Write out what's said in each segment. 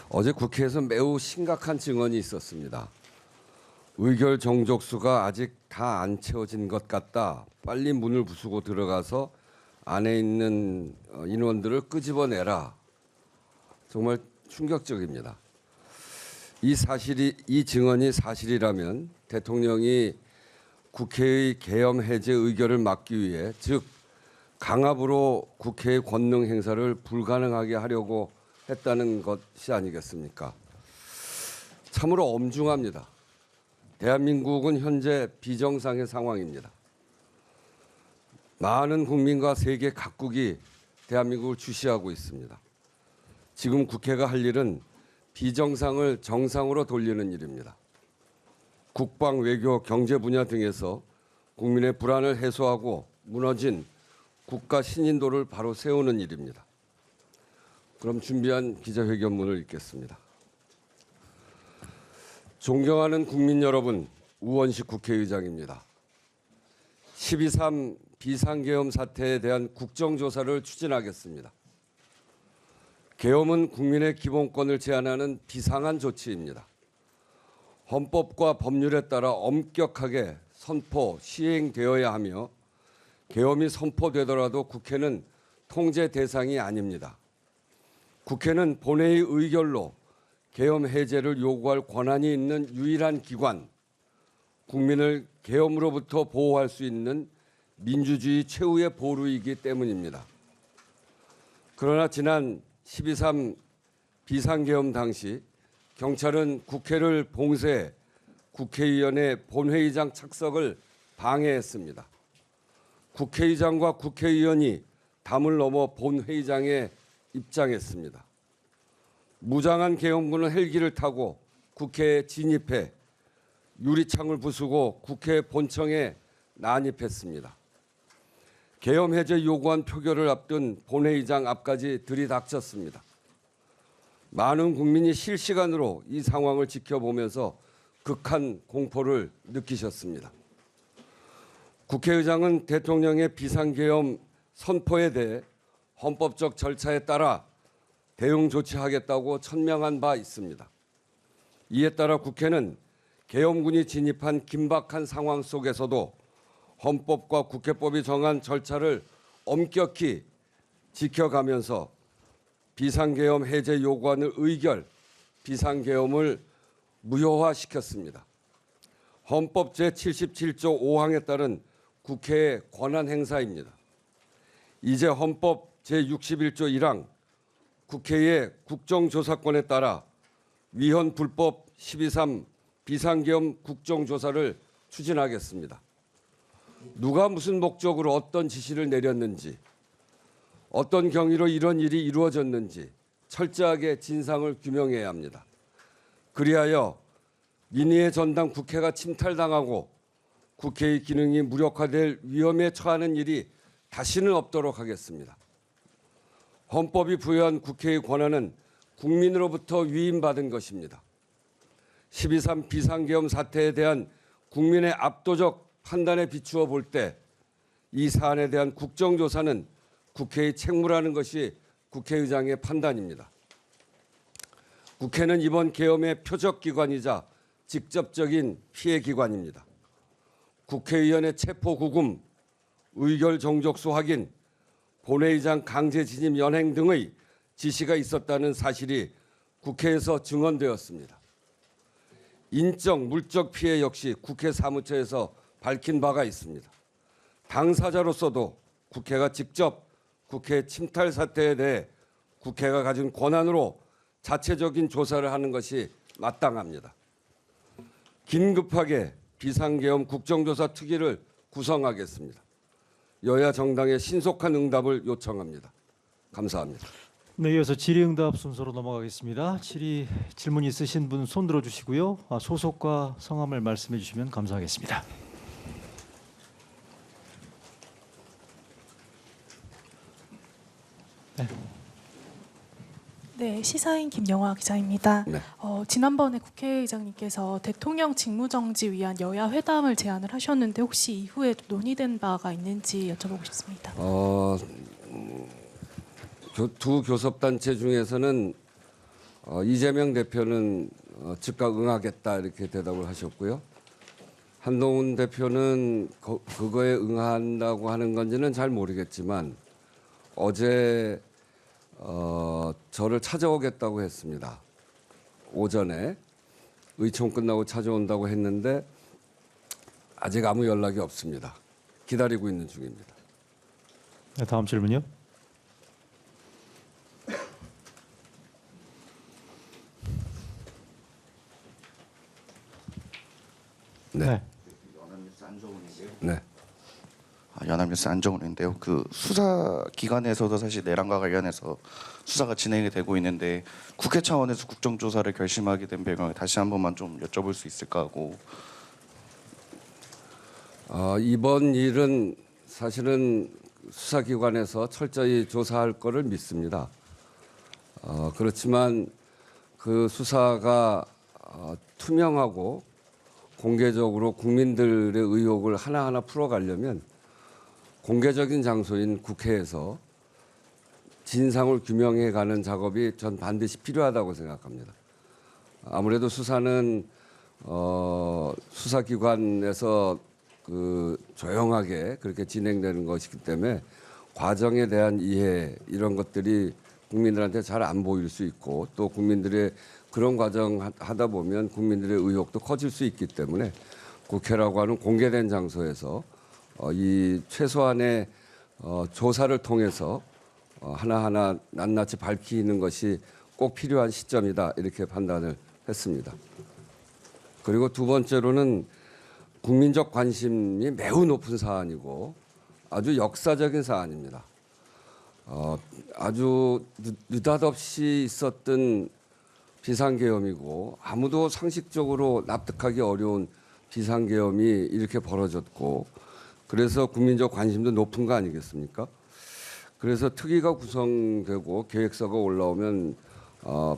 어제 국회에서 매우 심각한 증언이 있었습니다. 의결 정족수가 아직 다 안 채워진 것 같다. 빨리 문을 부수고 들어가서 안에 있는 인원들을 끄집어내라. 정말 충격적입니다. 이 증언이 사실이라면 대통령이 국회의 계엄 해제 의결을 막기 위해, 즉 강압으로 국회의 권능 행사를 불가능하게 하려고 했다는 것이 아니겠습니까? 참으로 엄중합니다. 대한민국은 현재 비정상의 상황입니다. 많은 국민과 세계 각국이 대한민국을 주시하고 있습니다. 지금 국회가 할 일은 비정상을 정상으로 돌리는 일입니다. 국방, 외교, 경제 분야 등에서 국민의 불안을 해소하고 무너진 국가 신인도를 바로 세우는 일입니다. 그럼 준비한 기자회견문을 읽겠습니다. 존경하는 국민 여러분, 우원식 국회의장입니다. 12.3 비상계엄 사태에 대한 국정조사를 추진하겠습니다. 계엄은 국민의 기본권을 제한하는 비상한 조치입니다. 헌법과 법률에 따라 엄격하게 선포, 시행되어야 하며 계엄이 선포되더라도 국회는 통제 대상이 아닙니다. 국회는 본회의 의결로 계엄 해제를 요구할 권한이 있는 유일한 기관, 국민을 계엄으로부터 보호할 수 있는 민주주의 최후의 보루이기 때문입니다. 그러나 지난 12.3 비상계엄 당시 경찰은 국회를 봉쇄해 국회의원의 본회의장 착석을 방해했습니다. 국회의장과 국회의원이 담을 넘어 본회의장에 입장했습니다. 무장한 계엄군은 헬기를 타고 국회에 진입해 유리창을 부수고 국회 본청에 난입했습니다. 계엄 해제 요구안 표결을 앞둔 본회의장 앞까지 들이닥쳤습니다. 많은 국민이 실시간으로 이 상황을 지켜보면서 극한 공포를 느끼셨습니다. 국회의장은 대통령의 비상계엄 선포에 대해 헌법적 절차에 따라 대응 조치하겠다고 천명한 바 있습니다. 이에 따라 국회는 계엄군이 진입한 긴박한 상황 속에서도 헌법과 국회법이 정한 절차를 엄격히 지켜가면서 비상계엄 해제 요구안을 의결, 비상계엄을 무효화시켰습니다. 헌법 제77조 5항에 따른 국회의 권한 행사입니다. 이제 헌법 제61조 1항 국회의 국정조사권에 따라 위헌 불법 12.3 비상계엄 국정조사를 추진하겠습니다. 누가 무슨 목적으로 어떤 지시를 내렸는지, 어떤 경위로 이런 일이 이루어졌는지 철저하게 진상을 규명해야 합니다. 그리하여 민의의 전당 국회가 침탈당하고 국회의 기능이 무력화될 위험에 처하는 일이 다시는 없도록 하겠습니다. 헌법이 부여한 국회의 권한은 국민으로부터 위임받은 것입니다. 12.3 비상계엄 사태에 대한 국민의 압도적 판단에 비추어 볼 때 이 사안에 대한 국정조사는 국회의 책무라는 것이 국회의장의 판단입니다. 국회는 이번 계엄의 표적기관이자 직접적인 피해기관입니다. 국회의원의 체포구금, 의결 정족수 확인, 본회의장 강제 진입 연행 등의 지시가 있었다는 사실이 국회에서 증언되었습니다. 인적, 물적 피해 역시 국회 사무처에서 밝힌 바가 있습니다. 당사자로서도 국회가 직접 국회 침탈 사태에 대해 국회가 가진 권한으로 자체적인 조사를 하는 것이 마땅합니다. 긴급하게 비상계엄 국정조사 특위를 구성하겠습니다. 여야 정당의 신속한 응답을 요청합니다. 감사합니다. 네, 이어서 질의응답 순서로 넘어가겠습니다. 질문 있으신 분 손 들어주시고요. 소속과 성함을 말씀해 주시면 감사하겠습니다. 네, 시사인 김영화 기자입니다. 네. 지난번에 국회의장님께서 대통령 직무정지 위한 여야 회담을 제안을 하셨는데 혹시 이후에 논의된 바가 있는지 여쭤보고 싶습니다. 두 교섭단체 중에서는 이재명 대표는 즉각 응하겠다 이렇게 대답을 하셨고요. 한동훈 대표는 그거에 응한다고 하는 건지는 잘 모르겠지만 어제 저를 찾아오겠다고 했습니다. 오전에 의총 끝나고 찾아온다고 했는데 아직 아무 연락이 없습니다. 기다리고 있는 중입니다. 네, 다음 질문요. 네. 네. 연합뉴스 안정훈인데요. 네. 연합뉴스 안정훈인데요. 그 수사 기관에서도 사실 내란과 관련해서 수사가 진행이 되고 있는데 국회 차원에서 국정조사를 결심하게 된 배경을 다시 한 번만 좀 여쭤볼 수 있을까 하고. 이번 일은 사실은 수사기관에서 철저히 조사할 거를 믿습니다. 그렇지만 그 수사가 투명하고 공개적으로 국민들의 의혹을 하나하나 풀어가려면 공개적인 장소인 국회에서 진상을 규명해가는 작업이 전 반드시 필요하다고 생각합니다. 아무래도 수사는 수사기관에서 조용하게 그렇게 진행되는 것이기 때문에 과정에 대한 이해 이런 것들이 국민들한테 잘 안 보일 수 있고 또 국민들의 그런 과정 하다 보면 국민들의 의혹도 커질 수 있기 때문에 국회라고 하는 공개된 장소에서 이 최소한의 조사를 통해서 하나하나 낱낱이 밝히는 것이 꼭 필요한 시점이다 이렇게 판단을 했습니다. 그리고 두 번째로는 국민적 관심이 매우 높은 사안이고 아주 역사적인 사안입니다. 아주 느닷없이 있었던 비상계엄이고 아무도 상식적으로 납득하기 어려운 비상계엄이 이렇게 벌어졌고 그래서 국민적 관심도 높은 거 아니겠습니까? 그래서 특위가 구성되고 계획서가 올라오면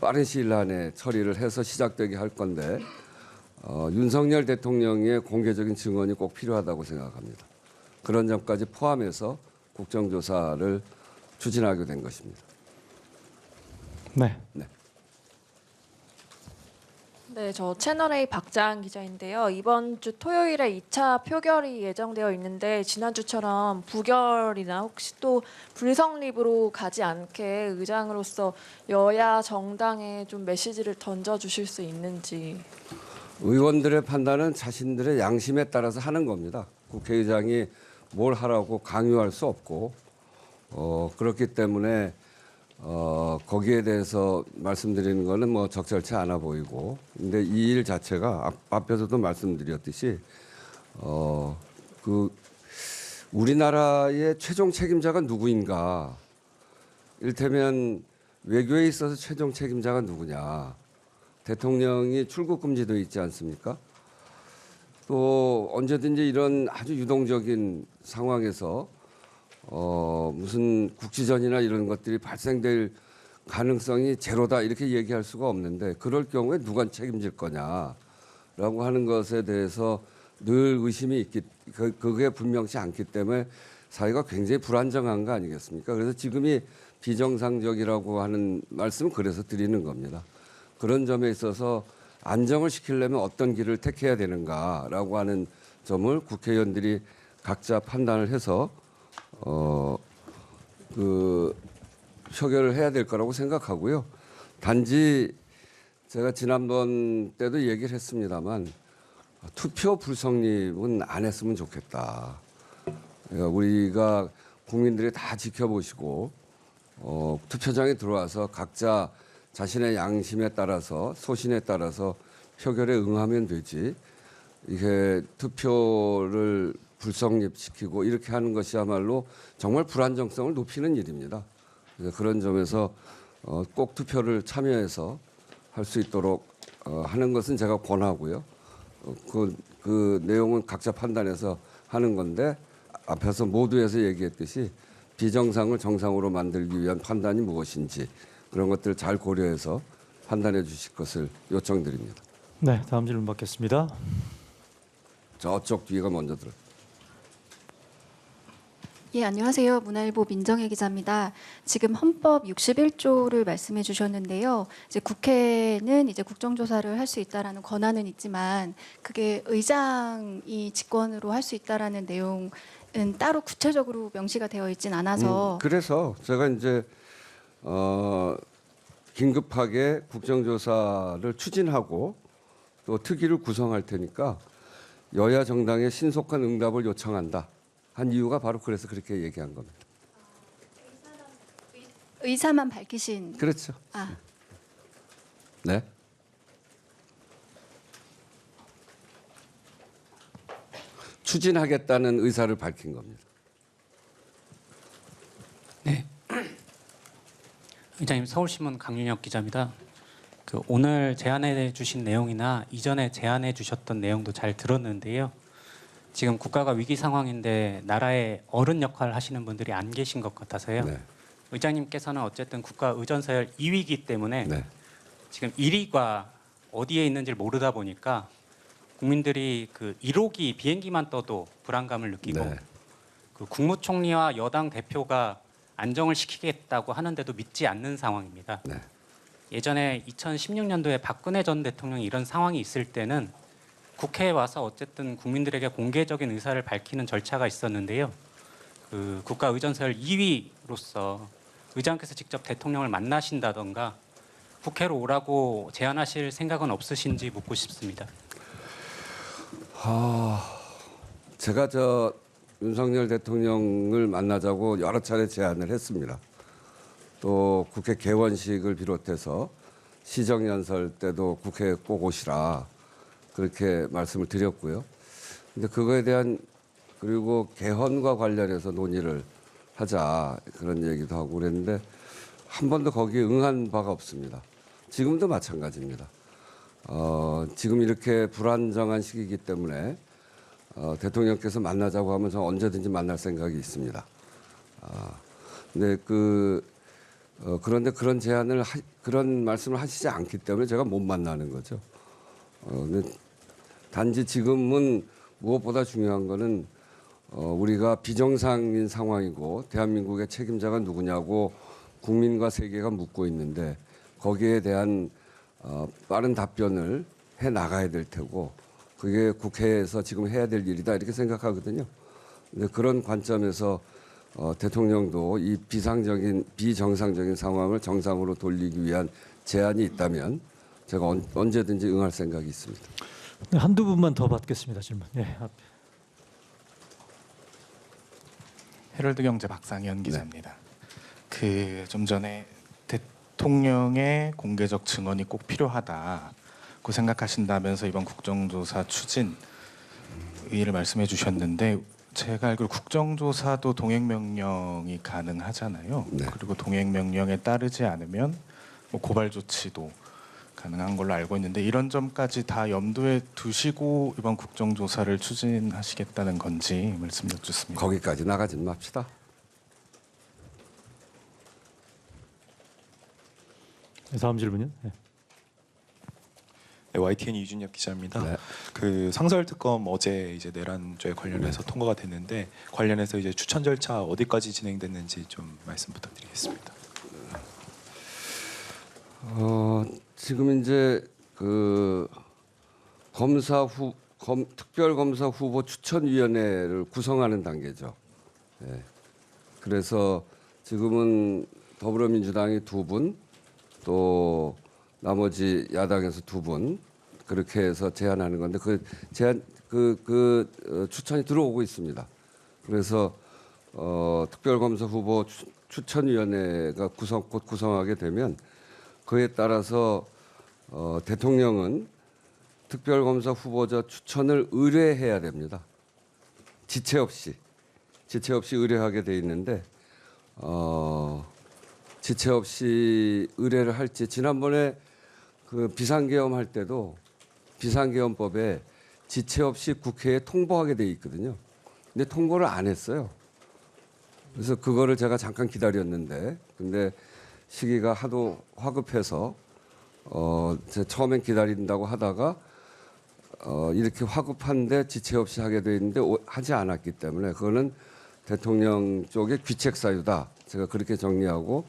빠른 시일 안에 처리를 해서 시작되게 할 건데 윤석열 대통령의 공개적인 증언이 꼭 필요하다고 생각합니다. 그런 점까지 포함해서 국정조사를 추진하게 된 것입니다. 네. 네, 저 채널A 박자한 기자인데요. 이번 주 토요일에 2차 표결이 예정되어 있는데 지난주처럼 부결이나 혹시 또 불성립으로 가지 않게 의장으로서 여야 정당에 좀 메시지를 던져주실 수 있는지. 의원들의 판단은 자신들의 양심에 따라서 하는 겁니다. 국회의장이 뭘 하라고 강요할 수 없고 그렇기 때문에 거기에 대해서 말씀드리는 거는 뭐 적절치 않아 보이고 근데 이 일 자체가 앞에서도 말씀드렸듯이 그 우리나라의 최종 책임자가 누구인가 이를테면 외교에 있어서 최종 책임자가 누구냐 대통령이 출국 금지도 있지 않습니까? 또 언제든지 이런 아주 유동적인 상황에서 무슨 국지전이나 이런 것들이 발생될 가능성이 제로다 이렇게 얘기할 수가 없는데 그럴 경우에 누가 책임질 거냐라고 하는 것에 대해서 늘 의심이 있기 그게 분명치 않기 때문에 사회가 굉장히 불안정한 거 아니겠습니까? 그래서 지금이 비정상적이라고 하는 말씀은 그래서 드리는 겁니다. 그런 점에 있어서 안정을 시키려면 어떤 길을 택해야 되는가라고 하는 점을 국회의원들이 각자 판단을 해서 표결을 해야 될 거라고 생각하고요. 단지 제가 지난번 때도 얘기를 했습니다만 투표 불성립은 안 했으면 좋겠다. 그러니까 우리가 국민들이 다 지켜보시고 투표장에 들어와서 각자 자신의 양심에 따라서 소신에 따라서 표결에 응하면 되지. 이게 투표를 불성립시키고 이렇게 하는 것이야말로 정말 불안정성을 높이는 일입니다. 그래서 그런 점에서 꼭 투표를 참여해서 할 수 있도록 하는 것은 제가 권하고요. 그 내용은 각자 판단해서 하는 건데 앞에서 모두에서 얘기했듯이 비정상을 정상으로 만들기 위한 판단이 무엇인지 그런 것들을 잘 고려해서 판단해 주실 것을 요청드립니다. 네, 다음 질문 받겠습니다. 저쪽 뒤가 먼저 들어요. 예, 안녕하세요. 문화일보 민정혜 기자입니다. 지금 헌법 61조를 말씀해 주셨는데요. 이제 국회는 이제 국정조사를 할 수 있다라는 권한은 있지만 그게 의장이 직권으로 할 수 있다라는 내용은 따로 구체적으로 명시가 되어 있진 않아서 그래서 제가 이제 긴급하게 국정조사를 추진하고 또 특위를 구성할 테니까 여야 정당의 신속한 응답을 요청한다 한 이유가 바로 그래서 그렇게 얘기한 겁니다. 의사만 밝히신 그렇죠. 아, 네. 추진하겠다는 의사를 밝힌 겁니다. 네. 의장님, 서울신문 강윤혁 기자입니다. 오늘 제안해 주신 내용이나 이전에 제안해 주셨던 내용도 잘 들었는데요. 지금 국가가 위기 상황인데 나라의 어른 역할을 하시는 분들이 안 계신 것 같아서요. 네. 의장님께서는 어쨌든 국가 의전서열 2위이기 때문에 네. 지금 1위가 어디에 있는지를 모르다 보니까 국민들이 그 1호기 비행기만 떠도 불안감을 느끼고 네. 그 국무총리와 여당 대표가 안정을 시키겠다고 하는데도 믿지 않는 상황입니다. 네. 예전에 2016년도에 박근혜 전 대통령이 이런 상황이 있을 때는 국회에 와서 어쨌든 국민들에게 공개적인 의사를 밝히는 절차가 있었는데요. 그 국가 의전서열 2위로서 의장께서 직접 대통령을 만나신다던가 국회로 오라고 제안하실 생각은 없으신지 묻고 싶습니다. 제가 윤석열 대통령을 만나자고 여러 차례 제안을 했습니다. 또 국회 개원식을 비롯해서 시정연설 때도 국회에 꼭 오시라 그렇게 말씀을 드렸고요. 근데 그거에 대한 그리고 개헌과 관련해서 논의를 하자 그런 얘기도 하고 그랬는데 한 번도 거기에 응한 바가 없습니다. 지금도 마찬가지입니다. 지금 이렇게 불안정한 시기이기 때문에 대통령께서 만나자고 하면 저는 언제든지 만날 생각이 있습니다. 근데 그런데 그런 제안을 그런 말씀을 하시지 않기 때문에 제가 못 만나는 거죠. 근데 단지 지금은 무엇보다 중요한 거는 우리가 비정상인 상황이고 대한민국의 책임자가 누구냐고 국민과 세계가 묻고 있는데 거기에 대한 빠른 답변을 해 나가야 될 테고 그게 국회에서 지금 해야 될 일이다 이렇게 생각하거든요. 근데 그런 관점에서 대통령도 이 비정상적인 상황을 정상으로 돌리기 위한 제안이 있다면 제가 언제든지 응할 생각이 있습니다. 네, 한두 분만 더 받겠습니다. 질문. 네, 헤럴드 경제 박상현 기자입니다. 좀 전에 대통령의 공개적 증언이 꼭 필요하다고 생각하신다면서 이번 국정조사 추진 의의를 말씀해 주셨는데 제가 알기로 국정조사도 동행명령이 가능하잖아요. 네. 그리고 동행명령에 따르지 않으면 뭐 고발 조치도 가능한 걸로 알고 있는데 이런 점까지 다 염두에 두시고 이번 국정조사를 추진하시겠다는 건지 말씀 여쭙습니다. 거기까지 나가진 맙시다. 네, 다음 질문요. 네. 네, YTN 이준혁 기자입니다. 네. 그 상설 특검 어제 이제 내란죄 관련해서 통과가 됐는데 관련해서 이제 추천 절차 어디까지 진행됐는지 좀 말씀 부탁드리겠습니다. 지금 이제 그 특별검사 후보 추천위원회를 구성하는 단계죠. 예. 그래서 지금은 더불어민주당이 2분, 또 나머지 야당에서 2분 그렇게 해서 제안하는 건데 추천이 들어오고 있습니다. 그래서 특별검사 후보 추천위원회가 곧 구성하게 되면 그에 따라서 대통령은 특별검사 후보자 추천을 의뢰해야 됩니다. 지체 없이 의뢰하게 돼 있는데 지체 없이 의뢰를 할지 지난번에 그 비상계엄 할 때도 비상계엄법에 지체 없이 국회에 통보하게 돼 있거든요. 근데 통보를 안 했어요. 그래서 그거를 제가 잠깐 기다렸는데 근데 시기가 하도 화급해서 제가 처음엔 기다린다고 하다가 이렇게 화급한데 지체 없이 하게 돼 있는데 하지 않았기 때문에 그거는 대통령 쪽의 귀책 사유다. 제가 그렇게 정리하고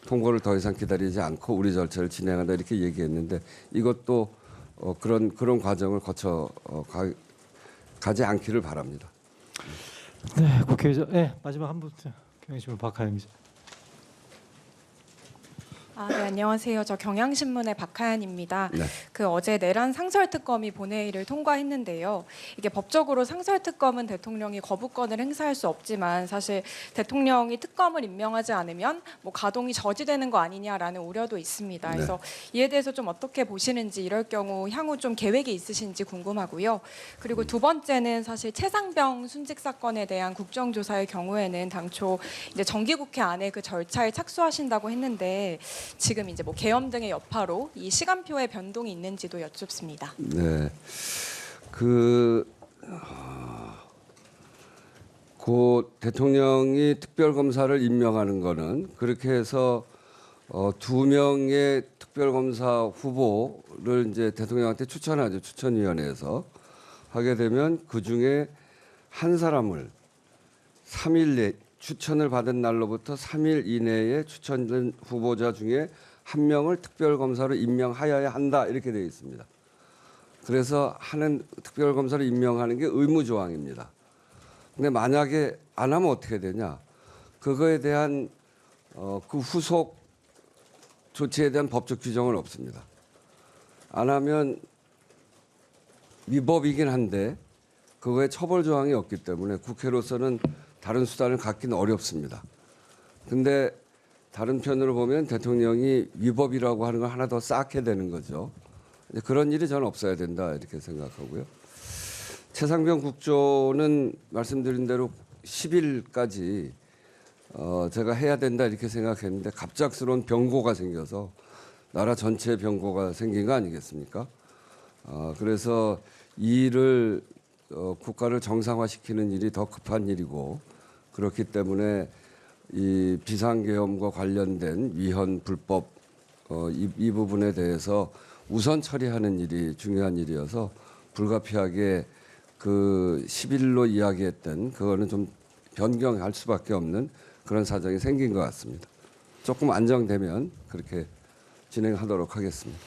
통보를 더 이상 기다리지 않고 우리 절차를 진행한다 이렇게 얘기했는데 이것도 그런 과정을 거쳐 가지 않기를 바랍니다. 네, 국회의장. 네, 마지막 한 분. 경향신문 박하영 기자. 네, 안녕하세요. 저 경향신문의 박하연입니다. 네. 어제 내란 상설특검이 본회의를 통과했는데요. 이게 법적으로 상설특검은 대통령이 거부권을 행사할 수 없지만 사실 대통령이 특검을 임명하지 않으면 뭐 가동이 저지되는 거 아니냐라는 우려도 있습니다. 네. 그래서 이에 대해서 좀 어떻게 보시는지 이럴 경우 향후 좀 계획이 있으신지 궁금하고요. 그리고 두 번째는 사실 최상병 순직 사건에 대한 국정조사의 경우에는 당초 이제 정기국회 안에 그 절차에 착수하신다고 했는데 지금 이제 뭐 계엄 등의 여파로 이 시간표에 변동이 있는지도 여쭙습니다. 네, 고 대통령이 특별검사를 임명하는 거는 그렇게 해서 2명의 특별검사 후보를 이제 대통령한테 추천하죠. 추천위원회에서 하게 되면 그 중에 한 사람을 3일 내 추천을 받은 날로부터 3일 이내에 추천된 후보자 중에 한 명을 특별검사로 임명하여야 한다 이렇게 되어 있습니다. 그래서 하는 특별검사를 임명하는 게 의무조항입니다. 근데 만약에 안 하면 어떻게 되냐? 그거에 대한 그 후속 조치에 대한 법적 규정은 없습니다. 안 하면 위법이긴 한데 그거에 처벌 조항이 없기 때문에 국회로서는 다른 수단을 갖기는 어렵습니다. 근데 다른 편으로 보면 대통령이 위법이라고 하는 걸 하나 더 쌓게 되는 거죠. 그런 일이 저는 없어야 된다 이렇게 생각하고요. 최상병 국조는 말씀드린 대로 10일까지 제가 해야 된다 이렇게 생각했는데 갑작스러운 병고가 생겨서 나라 전체에 병고가 생긴 거 아니겠습니까? 그래서 이 일을 국가를 정상화시키는 일이 더 급한 일이고 그렇기 때문에 이 비상계엄과 관련된 위헌 불법 이 부분에 대해서 우선 처리하는 일이 중요한 일이어서 불가피하게 그 10일로 이야기했던 그거는 좀 변경할 수밖에 없는 그런 사정이 생긴 것 같습니다. 조금 안정되면 그렇게 진행하도록 하겠습니다.